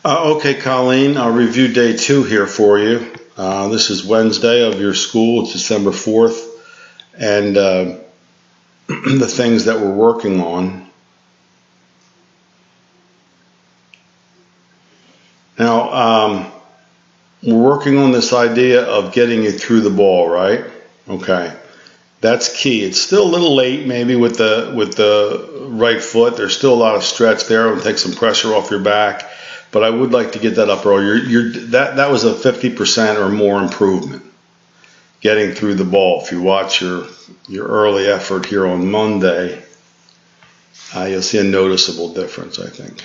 Okay, Colleen, I'll review day 2 here for you. This is Wednesday of your school. It's December 4th. And the things that we're working on. Now, we're working on this idea of getting you through the ball, right? Okay. That's key. It's still a little late, maybe with the right foot. There's still a lot of stretch there. It'll take some pressure off your back, but I would like to get that up early. That was a 50% or more improvement getting through the ball. If you watch your early effort here on Monday, you'll see a noticeable difference, I think.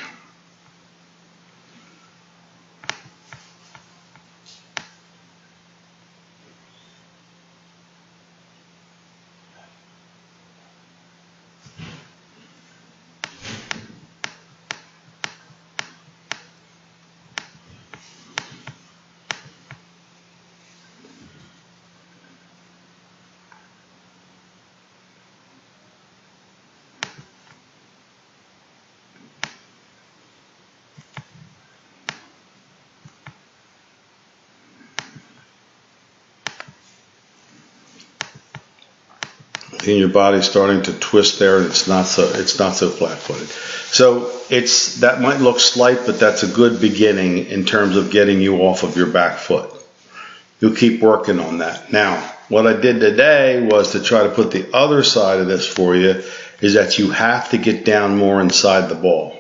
And your body's starting to twist there, and it's not so flat-footed. So that might look slight, but that's a good beginning in terms of getting you off of your back foot. You'll keep working on that. Now, what I did today was to try to put the other side of this for you, is that you have to get down more inside the ball.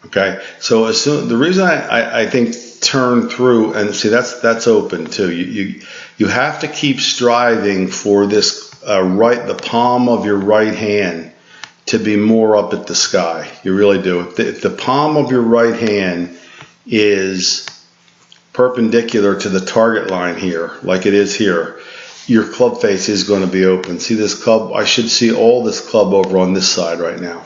Okay, so the reason I think turn through, and see that's open too. You have to keep striving for this the palm of your right hand to be more up at the sky. You really do. If the palm of your right hand is perpendicular to the target line here, like it is here, your club face is going to be open. See this club? I should see all this club over on this side right now.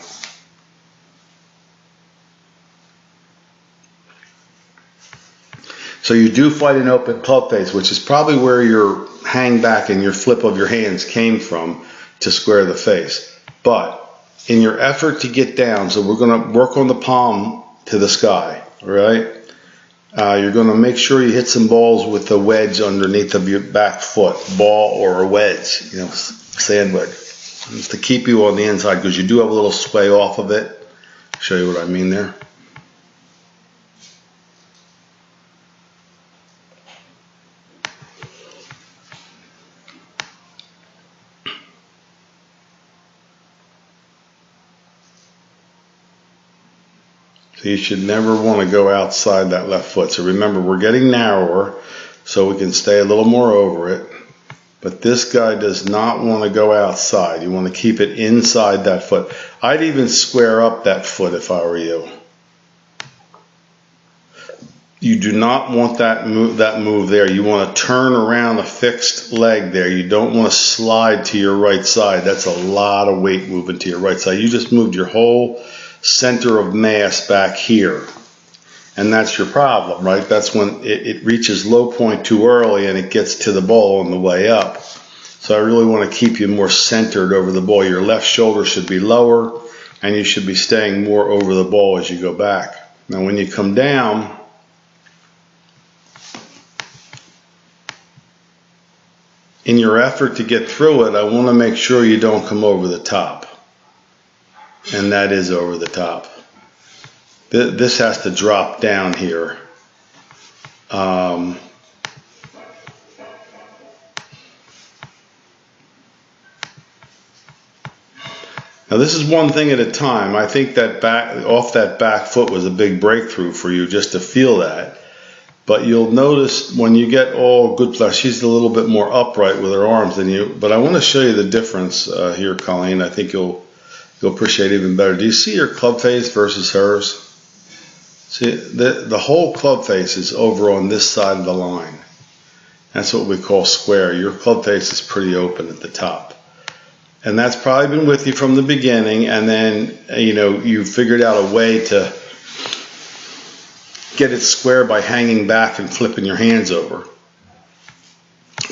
So you do fight an open club face, which is probably where your hang back and your flip of your hands came from to square the face. But in your effort to get down, so we're going to work on the palm to the sky, all right? You're going to make sure you hit some balls with the wedge underneath of your back foot, ball or a wedge, sand wedge. It's to keep you on the inside because you do have a little sway off of it. I'll show you what I mean there. So you should never want to go outside that left foot. So remember, we're getting narrower so we can stay a little more over it. But this guy does not want to go outside. You want to keep it inside that foot. I'd even square up that foot if I were you. You do not want that move there. You want to turn around a fixed leg there. You don't want to slide to your right side. That's a lot of weight moving to your right side. You just moved your whole center of mass back here. And that's your problem, right? That's when it reaches low point too early and it gets to the ball on the way up. So I really want to keep you more centered over the ball. Your left shoulder should be lower and you should be staying more over the ball as you go back. Now when you come down, in your effort to get through it, I want to make sure you don't come over the top. And that is over the top. This has to drop down here. Now this is one thing at a time. I think that off that back foot was a big breakthrough for you just to feel that. But you'll notice when you get all good flesh, she's a little bit more upright with her arms than you. But I want to show you the difference here, Colleen. I think you'll appreciate it even better. Do you see your club face versus hers? See, the whole club face is over on this side of the line. That's what we call square. Your club face is pretty open at the top. And that's probably been with you from the beginning, and then you figured out a way to get it square by hanging back and flipping your hands over.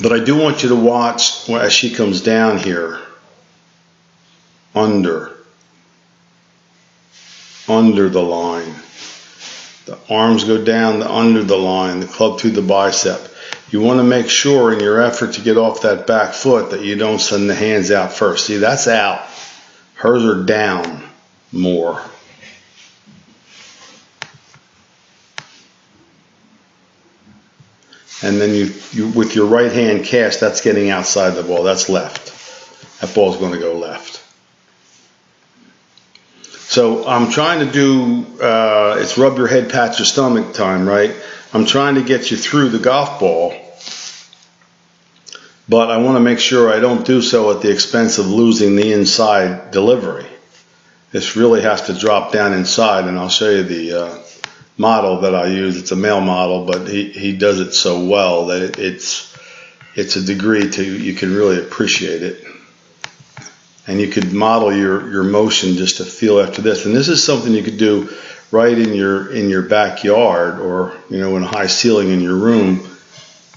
But I do want you to watch as she comes down here, under the line. The arms go down under the line, the club through the bicep. You want to make sure in your effort to get off that back foot that you don't send the hands out first. See, that's out. Hers are down more. And then you with your right hand cast, that's getting outside the ball. That's left. That ball's going to go left. So I'm trying to do, it's rub your head, pat your stomach time, right? I'm trying to get you through the golf ball, but I want to make sure I don't do so at the expense of losing the inside delivery. This really has to drop down inside, and I'll show you the model that I use. It's a male model, but he does it so well that it's a degree to you can really appreciate it. And you could model your motion just to feel after this. And this is something you could do right in your backyard, or in a high ceiling in your room.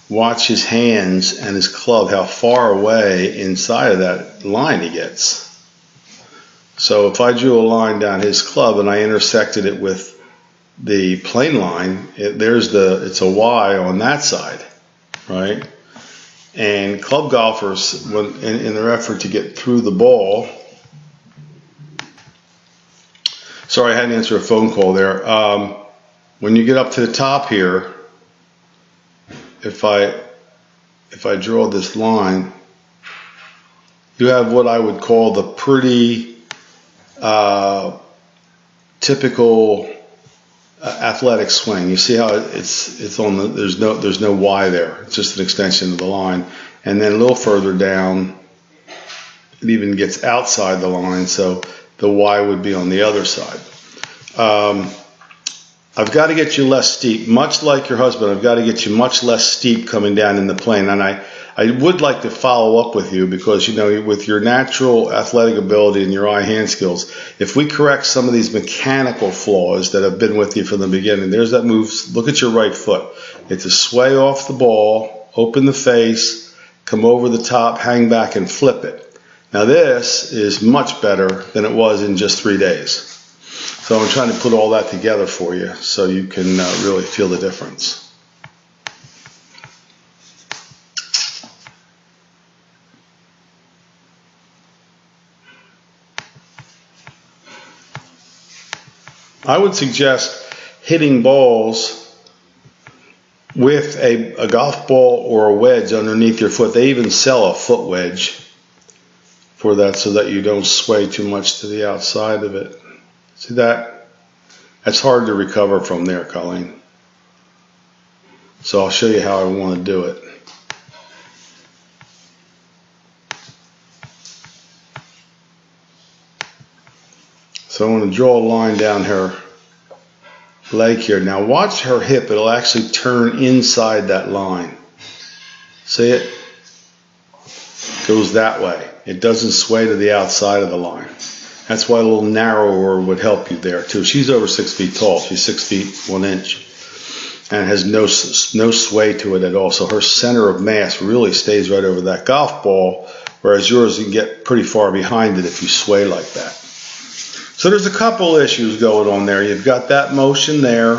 Watch his hands and his club, how far away inside of that line he gets. So if I drew a line down his club and I intersected it with the plane line, it's a Y on that side, right? And club golfers, in their effort to get through the ball, sorry, I had to answer a phone call there. When you get up to the top here, if I draw this line, you have what I would call the pretty typical athletic swing. You see how it's on the, there's no Y there. It's just an extension of the line. And then a little further down, it even gets outside the line, so the Y would be on the other side. I've got to get you less steep, much like your husband. I've got to get you much less steep coming down in the plane. And I would like to follow up with you because, with your natural athletic ability and your eye-hand skills, if we correct some of these mechanical flaws that have been with you from the beginning, there's that move. Look at your right foot. It's a sway off the ball, open the face, come over the top, hang back, and flip it. Now this is much better than it was in just 3 days. So I'm trying to put all that together for you so you can really feel the difference. I would suggest hitting balls with a golf ball or a wedge underneath your foot. They even sell a foot wedge for that so that you don't sway too much to the outside of it. See that? That's hard to recover from there, Colleen. So I'll show you how I want to do it. So I'm going to draw a line down her leg here. Now watch her hip. It'll actually turn inside that line. See it? Goes that way. It doesn't sway to the outside of the line. That's why a little narrower would help you there too. She's over 6 feet tall. She's 6 feet 1 inch. And has no sway to it at all. So her center of mass really stays right over that golf ball, whereas yours, you can get pretty far behind it if you sway like that. So there's a couple issues going on there. You've got that motion there.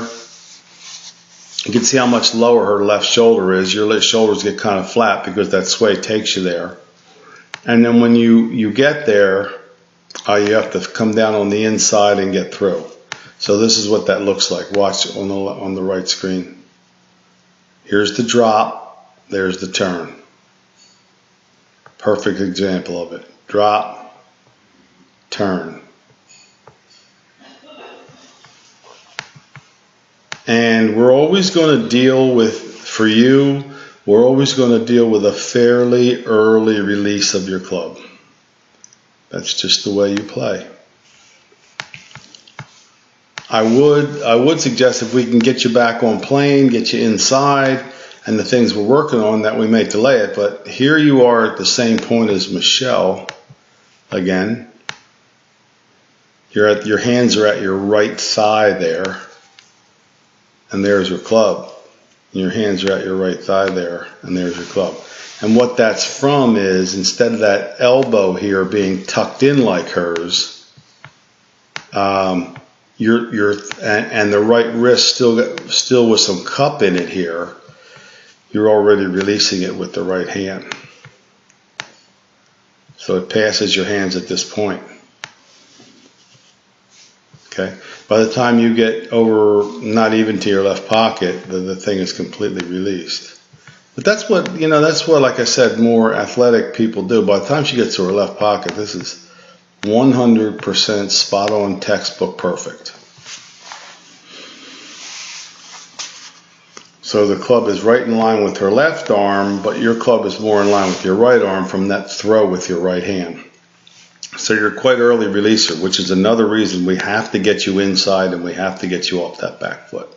You can see how much lower her left shoulder is. Your left shoulders get kind of flat because that sway takes you there. And then when you get there, you have to come down on the inside and get through. So this is what that looks like. Watch on the right screen. Here's the drop. There's the turn. Perfect example of it. Drop, turn. And we're always going to deal with, for you, we're always going to deal with a fairly early release of your club. That's just the way you play. I would suggest if we can get you back on plane, get you inside, and the things we're working on, that we may delay it. But here you are at the same point as Michelle again. Your hands are at your right thigh there. And there's your club. And your hands are at your right thigh there, and there's your club. And what that's from is, instead of that elbow here being tucked in like hers, and the right wrist still with some cup in it here, you're already releasing it with the right hand. So it passes your hands at this point. Okay. By the time you get over, not even to your left pocket, the thing is completely released. But that's what, like I said, more athletic people do. By the time she gets to her left pocket, this is 100% spot on, textbook perfect. So the club is right in line with her left arm, but your club is more in line with your right arm from that throw with your right hand. So you're quite early releaser, which is another reason we have to get you inside and we have to get you off that back foot.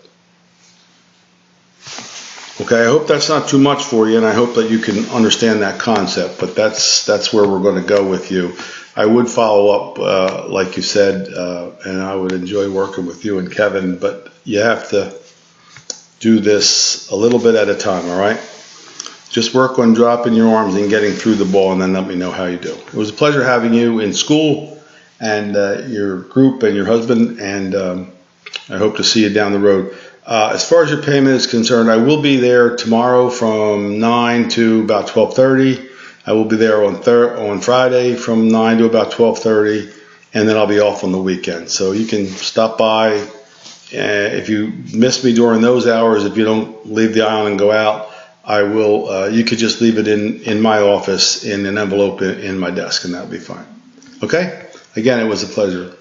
Okay, I hope that's not too much for you, and I hope that you can understand that concept, but that's where we're going to go with you. I would follow up, like you said, and I would enjoy working with you and Kevin, but you have to do this a little bit at a time, all right? Just work on dropping your arms and getting through the ball, and then let me know how you do. It was a pleasure having you in school and your group and your husband, and I hope to see you down the road. As far as your payment is concerned, I will be there tomorrow from 9 to about 12:30. I will be there on Friday from 9 to about 12:30, and then I'll be off on the weekend. So you can stop by. If you miss me during those hours, if you don't leave the island and go out, I will. You could just leave it in my office in an envelope in my desk, and that would be fine. Okay? Again, it was a pleasure.